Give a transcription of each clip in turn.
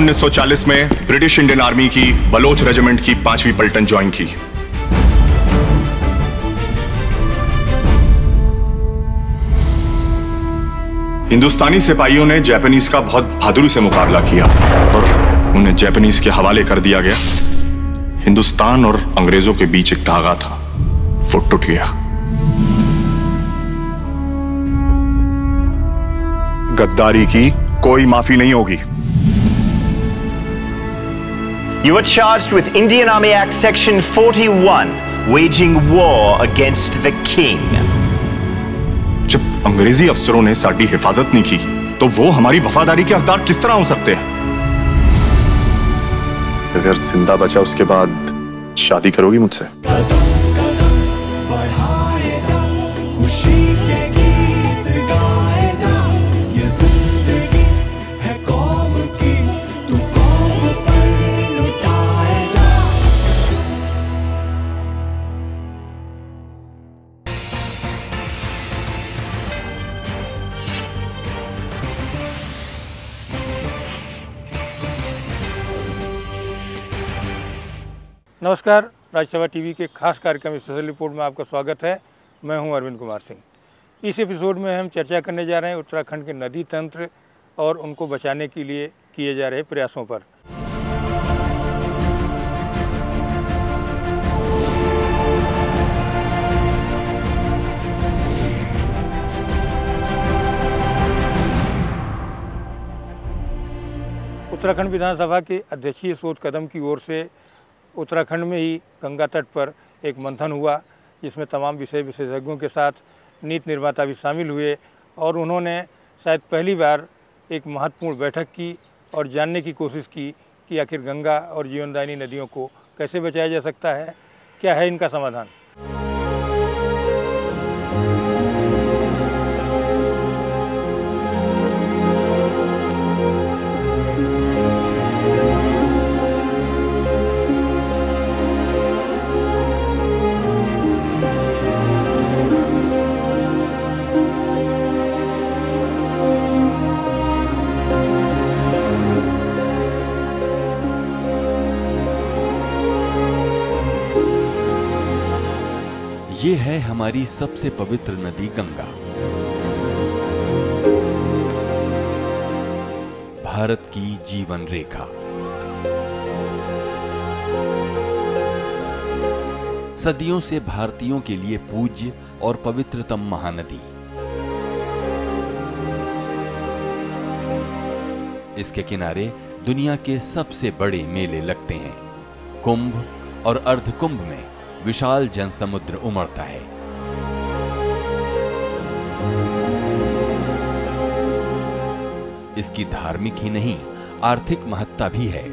1940 में British Indian army की Bloch regiment की 5वीं पलटन ज्वाइन की। हिंदुस्तानी सिपाहियों ने जापानीज का बहुत बहादुरी से मुकाबला किया और उन्हें जापानीज के हवाले कर दिया गया। हिंदुस्तान और अंग्रेजों के बीच एक धागा था, वो टूट गया। गद्दारी की कोई माफी नहीं होगी। You are charged with Indian Army Act Section 41, waging war against the king. जब अंग्रेजी अफसरों ने साडी हिफाजत नहीं की, तो वो हमारी वफादारी के हकदार किस तरह हो सकते हैं? अगर जिंदा बचा उसके बाद शादी करोगी मुझसे? नमस्कार, राज्यसभा टीवी के खास कार्यक्रम स्पेशल रिपोर्ट में आपका स्वागत है। मैं हूं अरविंद कुमार सिंह। इस एपिसोड में हम चर्चा करने जा रहे हैं उत्तराखंड के नदी तंत्र और उनको बचाने के लिए किए जा रहे प्रयासों पर। उत्तराखंड विधानसभा के अध्यक्षीय शोध कदम की ओर से उत्तराखंड में ही गंगा तट पर एक मंथन हुआ, जिसमें तमाम विशेषज्ञों के साथ नीति निर्माता भी शामिल हुए और उन्होंने शायद पहली बार एक महत्वपूर्ण बैठक की और जानने की कोशिश की कि आखिर गंगा और जीवनदायिनी नदियों को कैसे बचाया जा सकता है, क्या है इनका समाधान। ये है हमारी सबसे पवित्र नदी गंगा। भारत की जीवन रेखा। सदियों से भारतीयों के लिए पूज्य और पवित्रतम महानदी। इसके किनारे दुनिया के सबसे बड़े मेले लगते हैं। कुंभ और अर्धकुंभ में विशाल जनसमुद्र उमड़ता है। इसकी धार्मिक ही नहीं, आर्थिक महत्ता भी है।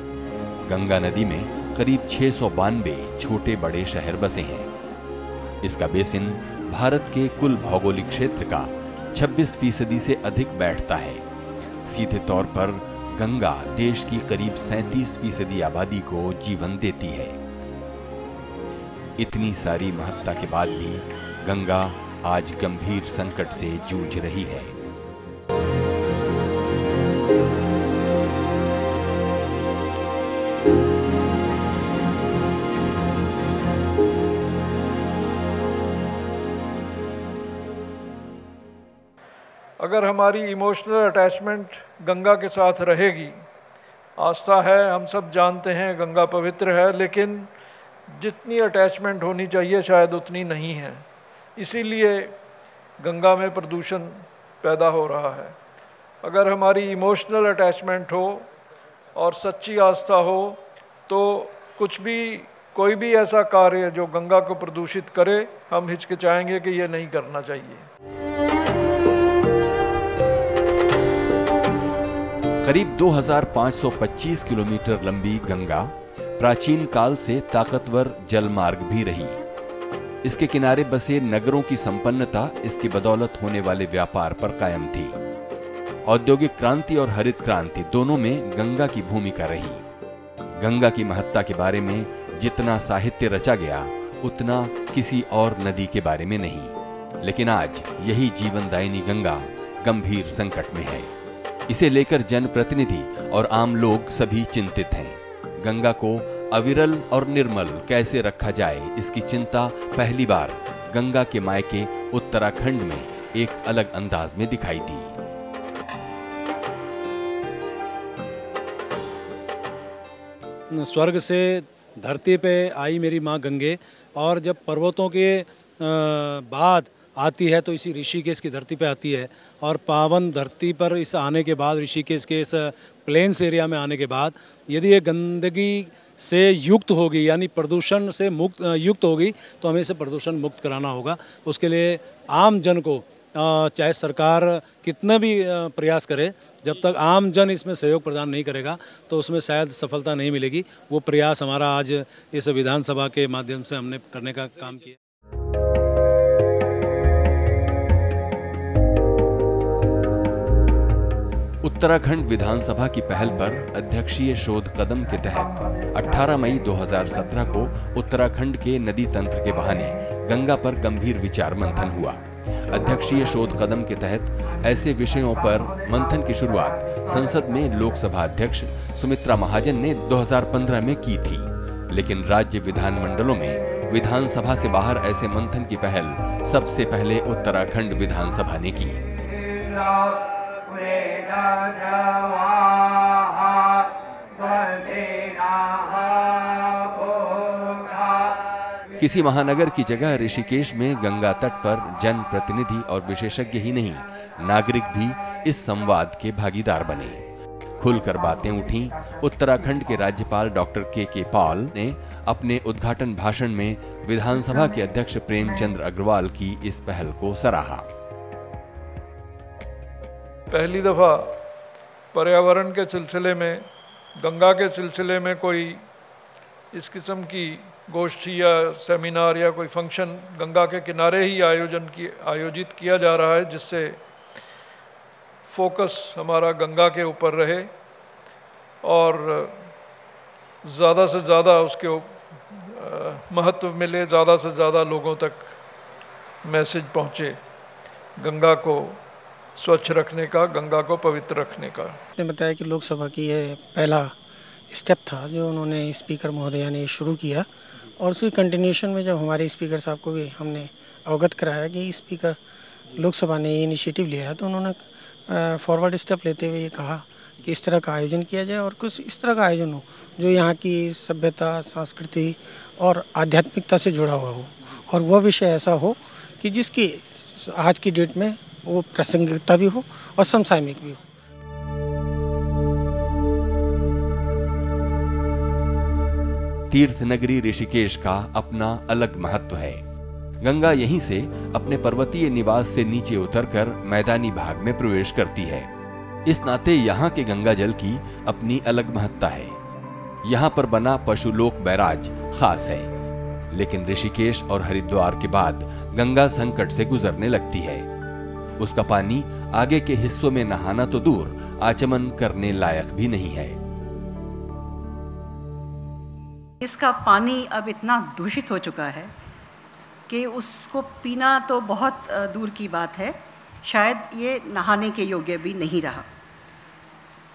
गंगा नदी में करीब 692 छोटे बड़े शहर बसे हैं। इसका बेसिन भारत के कुल भौगोलिक क्षेत्र का 26% से अधिक बैठता है। सीधे तौर पर गंगा देश की करीब 37% आबादी को जीवन देती है। इतनी सारी महत्ता के बाद भी गंगा आज गंभीर संकट से जूझ रही है। अगर हमारी इमोशनल अटैचमेंट गंगा के साथ रहेगी, आस्था है, हम सब जानते हैं गंगा पवित्र है, लेकिन जितनी अटैचमेंट होनी चाहिए शायद उतनी नहीं है। इसीलिए गंगा में प्रदूषण पैदा हो रहा है। अगर हमारी इमोशनल अटैचमेंट हो और सच्ची आस्था हो तो कोई भी ऐसा कार्य जो गंगा को प्रदूषित करे, हम हिचकिचाएंगे कि ये नहीं करना चाहिए। करीब 2525 किलोमीटर लंबी गंगा प्राचीन काल से ताकतवर जलमार्ग भी रही। इसके किनारे बसे नगरों की संपन्नता इसकी बदौलत होने वाले व्यापार पर कायम थी। औद्योगिक क्रांति और हरित क्रांति दोनों में गंगा की भूमिका रही। गंगा की महत्ता के बारे में जितना साहित्य रचा गया, उतना किसी और नदी के बारे में नहीं। लेकिन आज यही जीवनदायिनी गंगा गंभीर संकट में है। इसे लेकर जनप्रतिनिधि और आम लोग सभी चिंतित हैं। गंगा को अविरल और निर्मल कैसे रखा जाए, इसकी चिंता पहली बार गंगा के मायके उत्तराखंड में एक अलग अंदाज में दिखाई दी। स्वर्ग से धरती पे आई मेरी माँ गंगे, और जब पर्वतों के बाद आती है तो इसी ऋषिकेश की धरती पे आती है, और पावन धरती पर इस आने के बाद, ऋषिकेश के इस प्लेन्स एरिया में आने के बाद, यदि ये गंदगी से युक्त होगी यानी प्रदूषण से युक्त होगी तो हमें इसे प्रदूषण मुक्त कराना होगा। उसके लिए आम जन को चाहे सरकार कितना भी प्रयास करे, जब तक आम जन इसमें सहयोग प्रदान नहीं करेगा तो उसमें शायद सफलता नहीं मिलेगी। वो प्रयास हमारा आज इस विधानसभा के माध्यम से हमने करने का काम किया। उत्तराखंड विधानसभा की पहल पर अध्यक्षीय शोध कदम के तहत 18 मई 2017 को उत्तराखंड के नदी तंत्र के बहाने गंगा पर गंभीर विचार मंथन हुआ। अध्यक्षीय शोध कदम के तहत ऐसे विषयों पर मंथन की शुरुआत संसद में लोकसभा अध्यक्ष सुमित्रा महाजन ने 2015 में की थी, लेकिन राज्य विधानमंडलों में विधानसभा से बाहर ऐसे मंथन की पहल सबसे पहले उत्तराखंड विधानसभा ने की। किसी महानगर की जगह ऋषिकेश में गंगा तट पर जनप्रतिनिधि और विशेषज्ञ ही नहीं, नागरिक भी इस संवाद के भागीदार बने। खुलकर बातें उठीं। उत्तराखंड के राज्यपाल डॉक्टर के पॉल ने अपने उद्घाटन भाषण में विधानसभा के अध्यक्ष प्रेमचंद अग्रवाल की इस पहल को सराहा। पहली दफा पर्यावरण के सिलसिले में, गंगा के सिलसिले में कोई इस किस्म की गोष्ठी या सेमिनार या कोई फंक्शन गंगा के किनारे ही आयोजित किया जा रहा है, जिससे फोकस हमारा गंगा के ऊपर रहे और ज़्यादा से ज़्यादा उसके महत्व मिले, ज़्यादा से ज़्यादा लोगों तक मैसेज पहुँचे गंगा को स्वच्छ रखने का, गंगा को पवित्र रखने का। आपने बताया कि लोकसभा की ये पहला स्टेप था जो उन्होंने स्पीकर महोदया ने शुरू किया, और उसकी कंटिन्यूशन में जब हमारे स्पीकर साहब को भी हमने अवगत कराया कि स्पीकर लोकसभा ने ये इनिशिएटिव लिया है, तो उन्होंने फॉरवर्ड स्टेप लेते हुए ये कहा कि इस तरह का आयोजन किया जाए और कुछ इस तरह का आयोजन हो जो यहाँ की सभ्यता, संस्कृति और आध्यात्मिकता से जुड़ा हुआ हो, और वह विषय ऐसा हो कि जिसकी आज की डेट में वो प्रासंगिकता भी हो और समसामयिक भी हो। तीर्थ नगरी ऋषिकेश का अपना अलग महत्व है। गंगा यहीं से अपने पर्वतीय निवास से नीचे उतरकर मैदानी भाग में प्रवेश करती है। इस नाते यहाँ के गंगा जल की अपनी अलग महत्ता है। यहाँ पर बना पशुलोक बैराज खास है, लेकिन ऋषिकेश और हरिद्वार के बाद गंगा संकट से गुजरने लगती है। उसका पानी आगे के हिस्सों में नहाना तो दूर, आचमन करने लायक भी नहीं है। इसका पानी अब इतना दूषित हो चुका है कि उसको पीना तो बहुत दूर की बात है, शायद ये नहाने के योग्य भी नहीं रहा।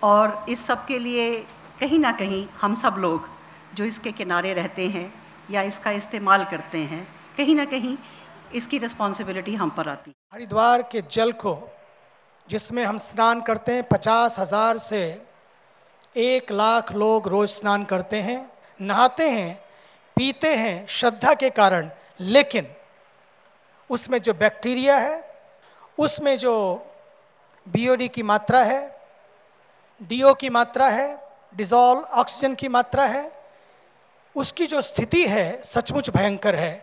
और इस सब के लिए कहीं ना कहीं हम सब लोग जो इसके किनारे रहते हैं या इसका इस्तेमाल करते हैं, कहीं ना कहीं इसकी रिस्पॉन्सिबिलिटी हम पर आती है। हरिद्वार के जल को जिसमें हम स्नान करते हैं, 50,000 से 1 लाख लोग रोज स्नान करते हैं, नहाते हैं, पीते हैं श्रद्धा के कारण, लेकिन उसमें जो बैक्टीरिया है, उसमें जो बीओडी की मात्रा है, डीओ की मात्रा है, डिजॉल्व ऑक्सीजन की मात्रा है, उसकी जो स्थिति है सचमुच भयंकर है।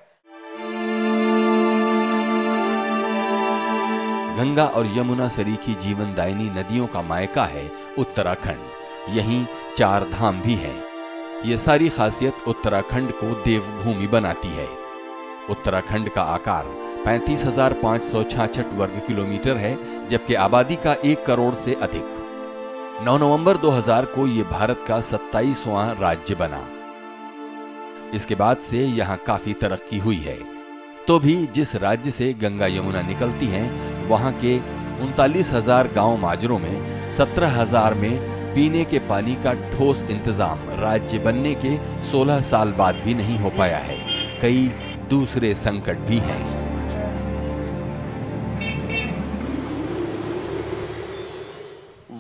गंगा और यमुना सरीखी जीवनदायिनी नदियों का मायका है उत्तराखंड। यहीं 4 धाम भी हैं। ये सारी खासियत उत्तराखंड को देवभूमि बनाती है। उत्तराखंड का आकार 35,566 वर्ग किलोमीटर है, जबकि आबादी का 1 करोड़ से अधिक। 9 नवंबर 2000 को ये भारत का 27वां राज्य बना। इसके बाद से यहाँ काफी तरक्की हुई है। तो भी जिस राज्य से गंगा यमुना निकलती हैं, वहां के 39,000 गांव माजरों में 17,000 में पीने के पानी का ठोस इंतजाम राज्य बनने के 16 साल बाद भी नहीं हो पाया है। कई दूसरे संकट भी हैं।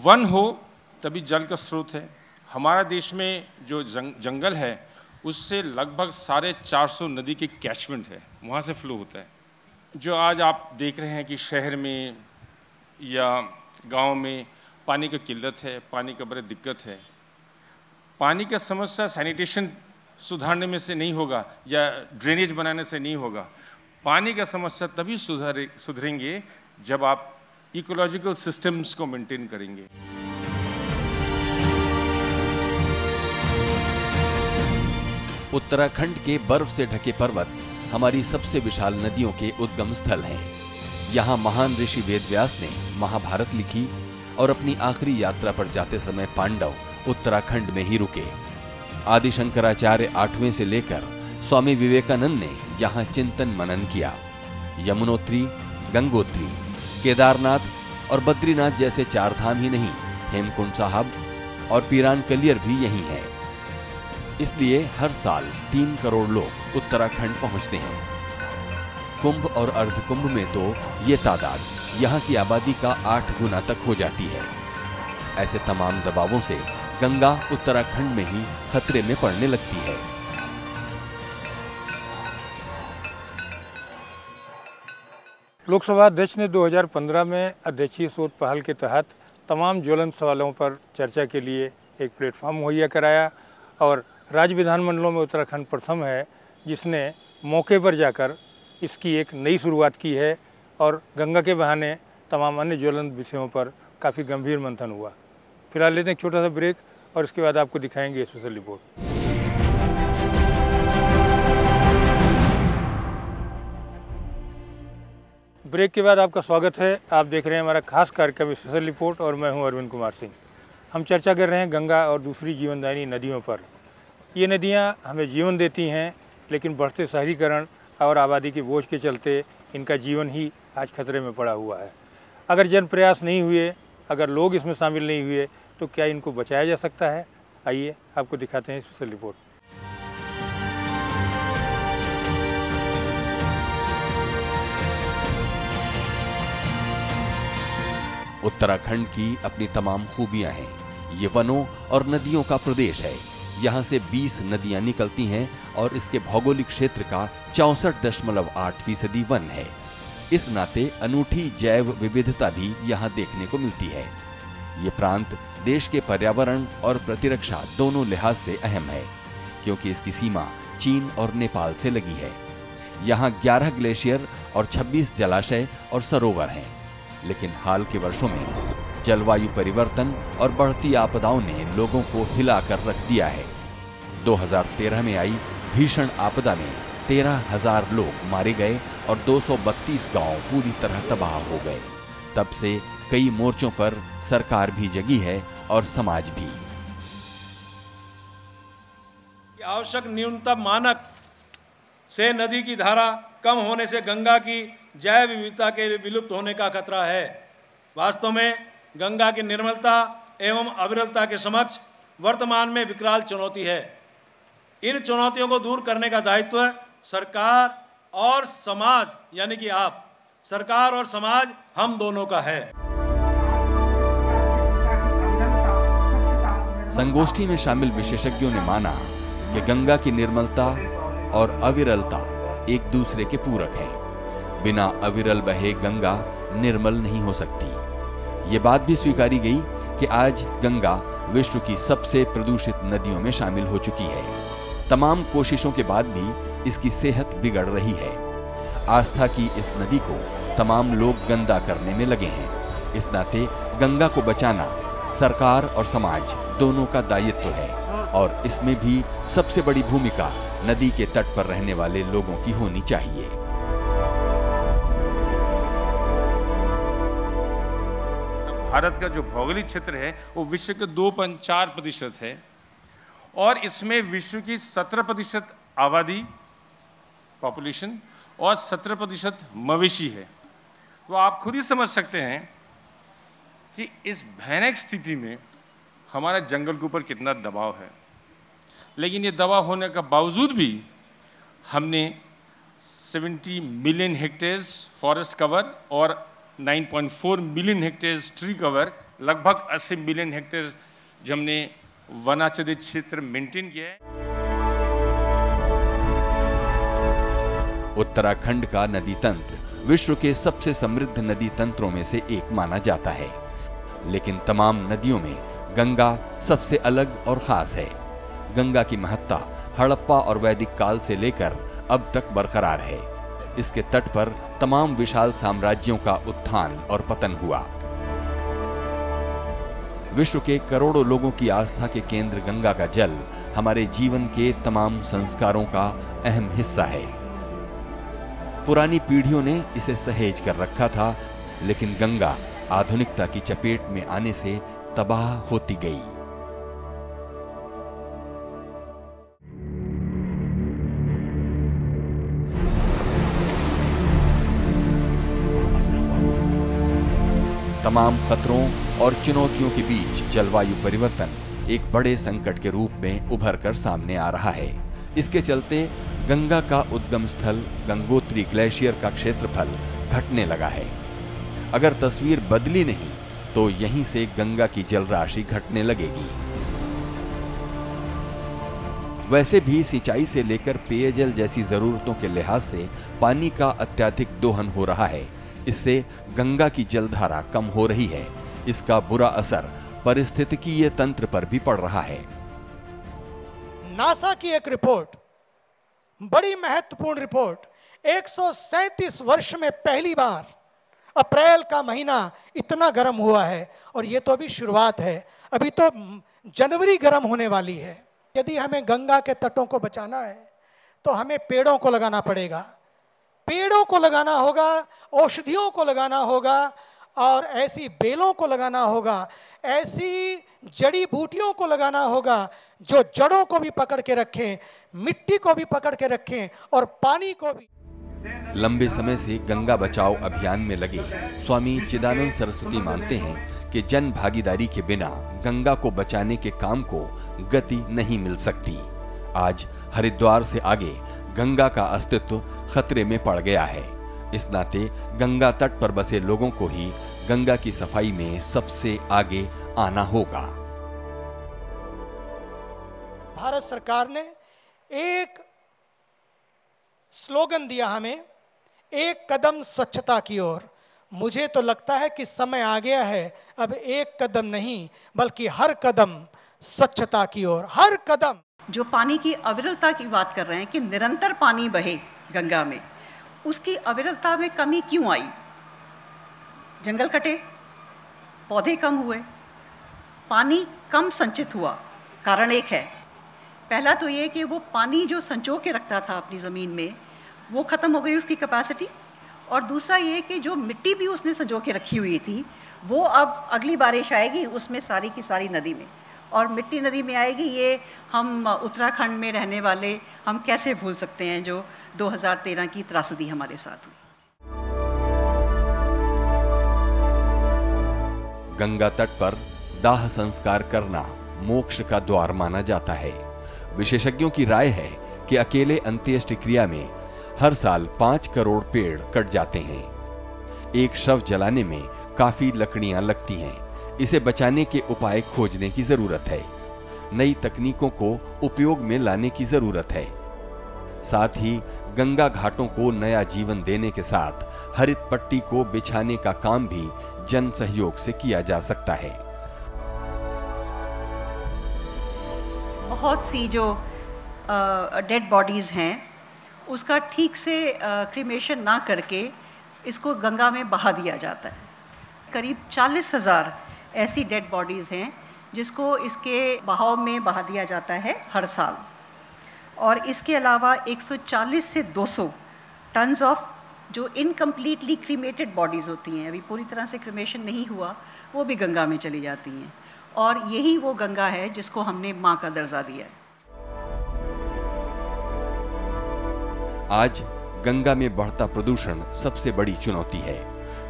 वन हो तभी जल का स्रोत है। हमारा देश में जो जंगल है उससे लगभग 450 नदी की कैचमेंट है, वहाँ से फ्लो होता है। जो आज आप देख रहे हैं कि शहर में या गांव में पानी की किल्लत है, पानी का बड़ी दिक्कत है। पानी का समस्या सैनिटेशन सुधारने में से नहीं होगा या ड्रेनेज बनाने से नहीं होगा। पानी का समस्या तभी सुधरेंगे जब आप इकोलॉजिकल सिस्टम्स को मेंटेन करेंगे। उत्तराखंड के बर्फ से ढके पर्वत हमारी सबसे विशाल नदियों के उद्गम स्थल हैं। यहाँ महान ऋषि वेदव्यास ने महाभारत लिखी और अपनी आखिरी यात्रा पर जाते समय पांडव उत्तराखंड में ही रुके। आदि शंकराचार्य 8वें से लेकर स्वामी विवेकानंद ने यहाँ चिंतन मनन किया। यमुनोत्री, गंगोत्री, केदारनाथ और बद्रीनाथ जैसे 4 धाम ही नहीं, हेमकुंड साहब और पीरान कलियर भी यही हैं। इसलिए हर साल 3 करोड़ लोग उत्तराखंड पहुंचते हैं। कुंभ और अर्धकुंभ में तो ये तादाद यहाँ की आबादी का 8 गुना तक हो जाती है। ऐसे तमाम दबावों से गंगा उत्तराखंड में ही खतरे में पड़ने लगती है। लोकसभा अध्यक्ष ने 2015 में अध्यक्षीय शोध पहल के तहत तमाम ज्वलंत सवालों पर चर्चा के लिए एक प्लेटफॉर्म मुहैया कराया और राज्य विधानमंडलों में उत्तराखंड प्रथम है जिसने मौके पर जाकर इसकी एक नई शुरुआत की है और गंगा के बहाने तमाम अन्य ज्वलंत विषयों पर काफ़ी गंभीर मंथन हुआ। फिलहाल लेते हैं एक छोटा सा ब्रेक और इसके बाद आपको दिखाएंगे स्पेशल रिपोर्ट। ब्रेक के बाद आपका स्वागत है। आप देख रहे हैं हमारा खास कार्यक्रम स्पेशल रिपोर्ट और मैं हूं अरविंद कुमार सिंह। हम चर्चा कर रहे हैं गंगा और दूसरी जीवनदायिनी नदियों पर। ये नदियां हमें जीवन देती हैं, लेकिन बढ़ते शहरीकरण और आबादी के बोझ के चलते इनका जीवन ही आज खतरे में पड़ा हुआ है। अगर जन प्रयास नहीं हुए, अगर लोग इसमें शामिल नहीं हुए, तो क्या इनको बचाया जा सकता है? आइए आपको दिखाते हैं स्पेशल रिपोर्ट। उत्तराखंड की अपनी तमाम खूबियां हैं। ये वनों और नदियों का प्रदेश है। यहाँ से 20 नदियां निकलती हैं और इसके भौगोलिक क्षेत्र का 64.8% वन है। इस नाते अनूठी जैव विविधता भी यहाँ देखने को मिलती है। ये प्रांत देश के पर्यावरण और प्रतिरक्षा दोनों लिहाज से अहम है, क्योंकि इसकी सीमा चीन और नेपाल से लगी है। यहाँ 11 ग्लेशियर और 26 जलाशय और सरोवर हैं। लेकिन हाल के वर्षों में जलवायु परिवर्तन और बढ़ती आपदाओं ने लोगों को हिलाकर रख दिया है। 2013 में आई भीषण आपदा में 13,000 लोग मारे गए और 232 गांव पूरी तरह तबाह हो गए। तब से कई मोर्चों पर सरकार भी जगी है और समाज भी। आवश्यक न्यूनतम मानक से नदी की धारा कम होने से गंगा की जैव विविधता के विलुप्त होने का खतरा है। वास्तव में गंगा की निर्मलता एवं अविरलता के समक्ष वर्तमान में विकराल चुनौती है। इन चुनौतियों को दूर करने का दायित्व सरकार और समाज, यानी कि आप, सरकार और समाज हम दोनों का है। संगोष्ठी में शामिल विशेषज्ञों ने माना कि गंगा की निर्मलता और अविरलता एक दूसरे के पूरक हैं। बिना अविरल बहे गंगा निर्मल नहीं हो सकती। ये बात भी स्वीकारी गई कि आज गंगा विश्व की सबसे प्रदूषित नदियों में शामिल हो चुकी है। तमाम कोशिशों के बाद भी इसकी सेहत बिगड़ रही है। आस्था की इस नदी को तमाम लोग गंदा करने में लगे हैं। इस नाते गंगा को बचाना सरकार और समाज दोनों का दायित्व है और इसमें भी सबसे बड़ी भूमिका नदी के तट पर रहने वाले लोगों की होनी चाहिए। भारत का जो भौगोलिक क्षेत्र है वो विश्व के 2.4% है और इसमें विश्व की 17% आबादी पॉपुलेशन और 17% मवेशी है। तो आप खुद ही समझ सकते हैं कि इस भयानक स्थिति में हमारा जंगल के ऊपर कितना दबाव है। लेकिन ये दबाव होने का बावजूद भी हमने 70 मिलियन हेक्टेयर्स फॉरेस्ट कवर और 9.4 मिलियन हेक्टेयर्स ट्री कवर, लगभग 80 मिलियन हेक्टेयर जो हमने वनाच्छादित क्षेत्र मेंटेन किया है। उत्तराखंड का नदी तंत्र विश्व के सबसे समृद्ध नदी तंत्रों में से एक माना जाता है, लेकिन तमाम नदियों में गंगा सबसे अलग और खास है। गंगा की महत्ता हड़प्पा और वैदिक काल से लेकर अब तक बरकरार है। इसके तट पर तमाम विशाल साम्राज्यों का उत्थान और पतन हुआ। विश्व के करोड़ों लोगों की आस्था के केंद्र गंगा का जल हमारे जीवन के तमाम संस्कारों का अहम हिस्सा है। पुरानी पीढ़ियों ने इसे सहेज कर रखा था, लेकिन गंगा आधुनिकता की चपेट में आने से तबाह होती गई। तमाम खतरों और चुनौतियों के बीच जलवायु परिवर्तन एक बड़े संकट के रूप में उभर कर सामने आ रहा है। इसके चलते गंगा का उद्गम स्थल गंगोत्री ग्लेशियर का क्षेत्रफल घटने लगा है। अगर तस्वीर बदली नहीं तो यहीं से गंगा की जल राशि घटने लगेगी। वैसे भी सिंचाई से लेकर पेयजल जैसी जरूरतों के लिहाज से पानी का अत्यधिक दोहन हो रहा है। इससे गंगा की जलधारा कम हो रही है। इसका बुरा असर पारिस्थितिकीय तंत्र पर भी पड़ रहा है। नासा की एक रिपोर्ट, बड़ी महत्वपूर्ण रिपोर्ट, 137 वर्ष में पहली बार अप्रैल का महीना इतना गर्म हुआ है, और ये तो अभी शुरुआत है, अभी तो जनवरी गर्म होने वाली है। यदि हमें गंगा के तटों को बचाना है तो हमें पेड़ों को लगाना पड़ेगा, पेड़ों को लगाना होगा, औषधियों को लगाना होगा, और ऐसी बेलों को लगाना होगा, ऐसी जड़ी बूटियों को लगाना होगा जो जड़ों को भी पकड़ के रखें, मिट्टी को भी पकड़ के रखें और पानी को भी। लंबे समय से गंगा बचाओ अभियान में लगे स्वामी चिदानंद सरस्वती मानते हैं कि जन भागीदारी के बिना गंगा को बचाने के काम को गति नहीं मिल सकती। आज हरिद्वार से आगे गंगा का अस्तित्व खतरे में पड़ गया है। इस नाते गंगा तट पर बसे लोगों को ही गंगा की सफाई में सबसे आगे आना होगा। भारत सरकार ने एक स्लोगन दिया हमें, एक कदम स्वच्छता की ओर। मुझे तो लगता है कि समय आ गया है, अब एक कदम नहीं बल्कि हर कदम स्वच्छता की ओर, हर कदम। जो पानी की अविरलता की बात कर रहे हैं कि निरंतर पानी बहे गंगा में, उसकी अविरलता में कमी क्यों आई? जंगल कटे, पौधे कम हुए, पानी कम संचित हुआ। कारण एक है, पहला तो ये कि वो पानी जो संचो के रखता था अपनी ज़मीन में, वो ख़त्म हो गई उसकी कैपेसिटी। और दूसरा ये कि जो मिट्टी भी उसने संजो के रखी हुई थी, वो अब अगली बारिश आएगी उसमें सारी की सारी नदी में, और मिट्टी नदी में आएगी। ये हम उत्तराखंड में रहने वाले हम कैसे भूल सकते हैं जो 2013 की त्रासदी हमारे साथ हुई। गंगा तट पर दाह संस्कार करना मोक्ष का द्वार माना जाता है। विशेषज्ञों की राय है कि अकेले अंत्येष्टि क्रिया में हर साल 5 करोड़ पेड़ कट जाते हैं। एक शव जलाने में काफी लकड़ियां लगती हैं। इसे बचाने के उपाय खोजने की जरूरत है। नई तकनीकों को उपयोग में लाने की जरूरत है। साथ ही गंगा घाटों को नया जीवन देने के साथ हरित पट्टी को बिछाने का काम भी जन सहयोग से किया जा सकता है। बहुत सी जो डेड बॉडीज़ हैं उसका ठीक से क्रीमेशन ना करके इसको गंगा में बहा दिया जाता है। करीब 40,000 ऐसी डेड बॉडीज़ हैं जिसको इसके बहाव में बहा दिया जाता है हर साल। और इसके अलावा 140 से 200 टन्स ऑफ जो इनकम्प्लीटली क्रीमेटेड बॉडीज़ होती हैं, अभी पूरी तरह से क्रीमेशन नहीं हुआ, वो भी गंगा में चली जाती हैं। और यही वो गंगा है जिसको हमने माँ का दर्जा दिया है। आज गंगा में बढ़ता प्रदूषण सबसे बड़ी चुनौती है।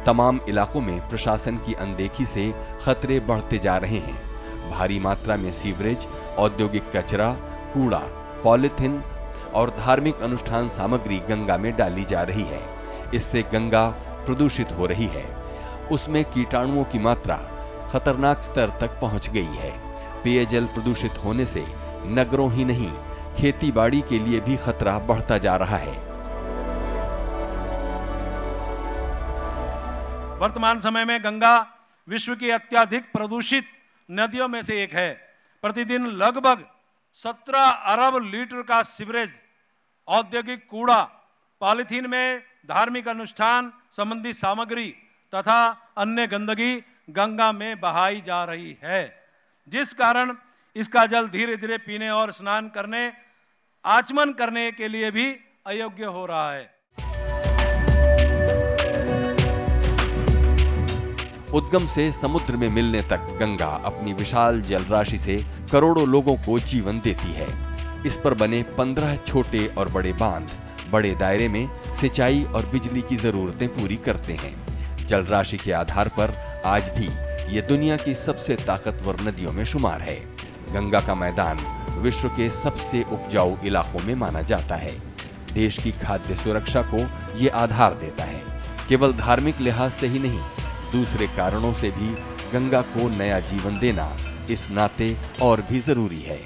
तमाम इलाकों में प्रशासन की अनदेखी से खतरे बढ़ते जा रहे हैं। भारी मात्रा में सीवरेज, औद्योगिक कचरा, कूड़ा, पॉलिथीन और धार्मिक अनुष्ठान सामग्री गंगा में डाली जा रही है। इससे गंगा प्रदूषित हो रही है। उसमें कीटाणुओं की मात्रा खतरनाक स्तर तक पहुंच गई है। पेयजल प्रदूषित होने से नगरों ही नहीं, खेती-बाड़ी के लिए भी खतरा बढ़ता जा रहा है। वर्तमान समय में गंगा विश्व की अत्यधिक प्रदूषित नदियों में से एक है। प्रतिदिन लगभग 17 अरब लीटर का सीवरेज, औद्योगिक कूड़ा, पॉलिथीन में धार्मिक अनुष्ठान संबंधी सामग्री तथा अन्य गंदगी गंगा में बहाई जा रही है, जिस कारण इसका जल धीरे धीरे पीने और स्नान करने, आचमन करने के लिए भी अयोग्य हो रहा है। उद्गम से समुद्र में मिलने तक गंगा अपनी विशाल जल राशि से करोड़ों लोगों को जीवन देती है। इस पर बने 15 छोटे और बड़े बांध बड़े दायरे में सिंचाई और बिजली की जरूरतें पूरी करते हैं। जल राशि के आधार पर आज भी ये दुनिया की सबसे ताकतवर नदियों में शुमार है। गंगा का मैदान विश्व के सबसे उपजाऊ इलाकों में माना जाता है। देश की खाद्य सुरक्षा को ये आधार देता है। केवल धार्मिक लिहाज से ही नहीं, दूसरे कारणों से भी गंगा को नया जीवन देना इस नाते और भी जरूरी है।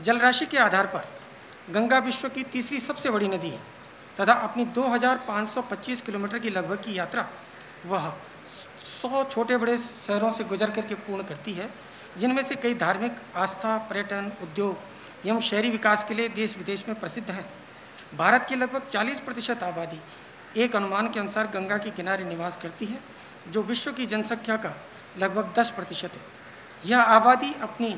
जल राशि के आधार पर गंगा विश्व की तीसरी सबसे बड़ी नदी है तथा अपनी 2525 किलोमीटर की लगभग की यात्रा वह 100 छोटे बड़े शहरों से गुजर करके पूर्ण करती है, जिनमें से कई धार्मिक आस्था, पर्यटन, उद्योग एवं शहरी विकास के लिए देश विदेश में प्रसिद्ध हैं। भारत की लगभग 40% आबादी एक अनुमान के अनुसार गंगा के किनारे निवास करती है, जो विश्व की जनसंख्या का लगभग 10% है। यह आबादी अपनी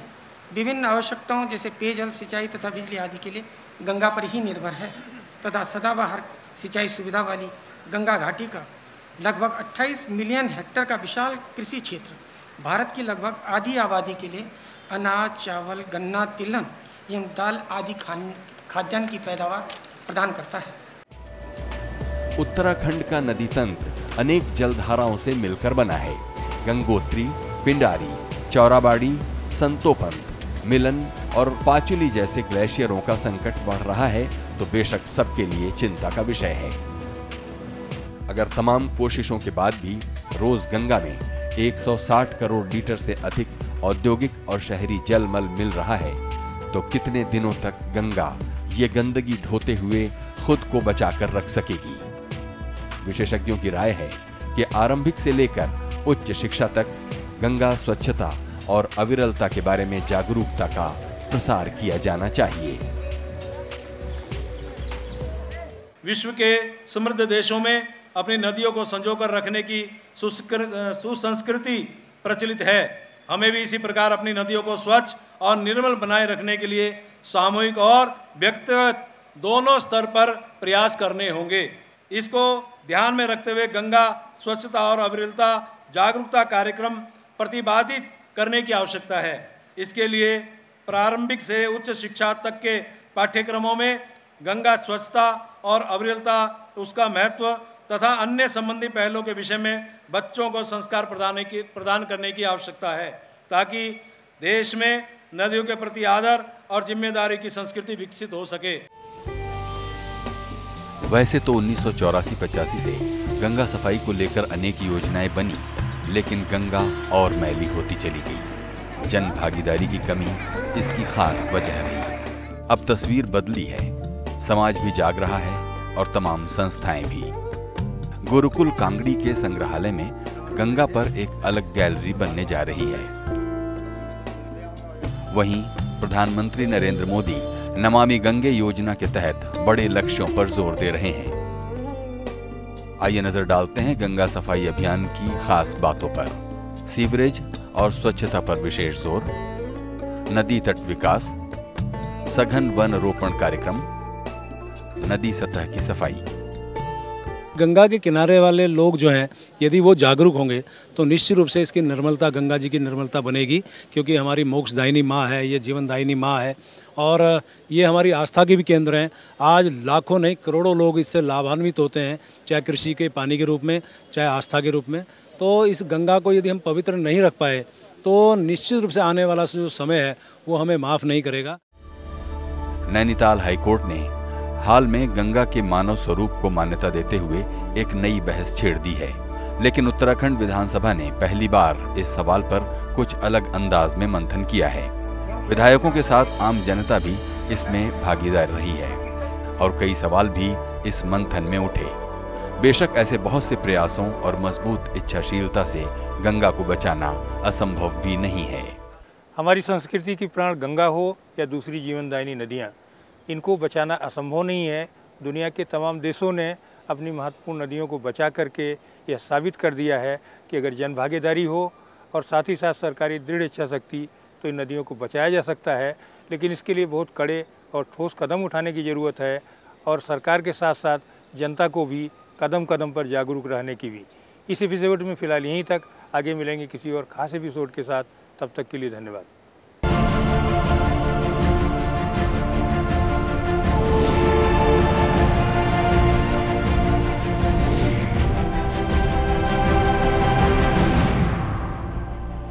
विभिन्न आवश्यकताओं जैसे पेयजल, सिंचाई तथा बिजली आदि के लिए गंगा पर ही निर्भर है तथा सदाबहार सिंचाई सुविधा वाली गंगा घाटी का लगभग 28 मिलियन हेक्टेयर का विशाल कृषि क्षेत्र भारत की लगभग आधी आबादी के लिए अनाज, चावल, गन्ना, तिलहन एवं दाल आदि खाद्यान्न की पैदावार प्रदान करता है। उत्तराखंड का नदी तंत्र अनेक जलधाराओं से मिलकर बना है। गंगोत्री, पिंडारी, चौराबाड़ी, संतोपंत, मिलन और पाचुली जैसे ग्लेशियरों का संकट बढ़ रहा है तो बेशक सबके लिए चिंता का विषय है। अगर तमाम कोशिशों के बाद भी रोज गंगा में 160 करोड़ लीटर से अधिक औद्योगिक और शहरी जल मल मिल रहा है तो कितने दिनों तक गंगा ये गंदगी ढोते हुए खुद को बचाकर रख सकेगी? विशेषज्ञों की राय है कि आरंभिक से लेकर उच्च शिक्षा तक गंगा स्वच्छता और अविरलता के बारे में जागरूकता का प्रसार किया जाना चाहिए। विश्व के समृद्ध देशों में अपनी नदियों को संजोकर रखने की सुसंस्कृति प्रचलित है। हमें भी इसी प्रकार अपनी नदियों को स्वच्छ और निर्मल बनाए रखने के लिए सामूहिक और व्यक्तिगत दोनों स्तर पर प्रयास करने होंगे। इसको ध्यान में रखते हुए गंगा स्वच्छता और अविरलता जागरूकता कार्यक्रम प्रतिपादित करने की आवश्यकता है। इसके लिए प्रारंभिक से उच्च शिक्षा तक के पाठ्यक्रमों में गंगा स्वच्छता और अविरलता, उसका महत्व तथा अन्य संबंधी पहलों के विषय में बच्चों को संस्कार प्रदान करने की आवश्यकता है, ताकि देश में नदियों के प्रति आदर और जिम्मेदारी की संस्कृति विकसित हो सके। वैसे तो 1984-85 से गंगा सफाई को लेकर अनेक योजनाएं बनी, लेकिन गंगा और मैली होती चली गई। जन भागीदारी की कमी इसकी खास वजह रही। अब तस्वीर बदली है, समाज भी जाग रहा है और तमाम संस्थाएं भी। गुरुकुल कांगड़ी के संग्रहालय में गंगा पर एक अलग गैलरी बनने जा रही है। वहीं प्रधानमंत्री नरेंद्र मोदी नमामि गंगे योजना के तहत बड़े लक्ष्यों पर जोर दे रहे हैं। आइए नजर डालते हैं गंगा सफाई अभियान की खास बातों पर। सीवरेज और स्वच्छता पर विशेष जोर, नदी तट विकास, सघन वन रोपण कार्यक्रम, नदी सतह की सफाई। गंगा के किनारे वाले लोग जो हैं यदि वो जागरूक होंगे तो निश्चित रूप से इसकी निर्मलता, गंगा जी की निर्मलता बनेगी, क्योंकि हमारी मोक्षदायिनी माँ है, ये जीवनदायिनी माँ है और ये हमारी आस्था के भी केंद्र हैं। आज लाखों नहीं करोड़ों लोग इससे लाभान्वित होते हैं, चाहे कृषि के पानी के रूप में, चाहे आस्था के रूप में। तो इस गंगा को यदि हम पवित्र नहीं रख पाए तो निश्चित रूप से आने वाला जो समय है वो हमें माफ़ नहीं करेगा। नैनीताल हाईकोर्ट ने हाल में गंगा के मानव स्वरूप को मान्यता देते हुए एक नई बहस छेड़ दी है, लेकिन उत्तराखंड विधानसभा ने पहली बार इस सवाल पर कुछ अलग अंदाज में मंथन किया है। विधायकों के साथ आम जनता भी इसमें भागीदार रही है और कई सवाल भी इस मंथन में उठे। बेशक ऐसे बहुत से प्रयासों और मजबूत इच्छाशीलता से गंगा को बचाना असंभव भी नहीं है। हमारी संस्कृति की प्राण गंगा हो या दूसरी जीवनदायिनी नदियाँ, इनको बचाना असंभव नहीं है। दुनिया के तमाम देशों ने अपनी महत्वपूर्ण नदियों को बचा करके यह साबित कर दिया है कि अगर जन भागीदारी हो और साथ ही साथ सरकारी दृढ़ इच्छा शक्ति तो इन नदियों को बचाया जा सकता है। लेकिन इसके लिए बहुत कड़े और ठोस कदम उठाने की ज़रूरत है और सरकार के साथ साथ जनता को भी कदम कदम पर जागरूक रहने की भी। इस एपिसोड में फ़िलहाल यहीं तक, आगे मिलेंगे किसी और खास एपिसोड के साथ। तब तक के लिए धन्यवाद।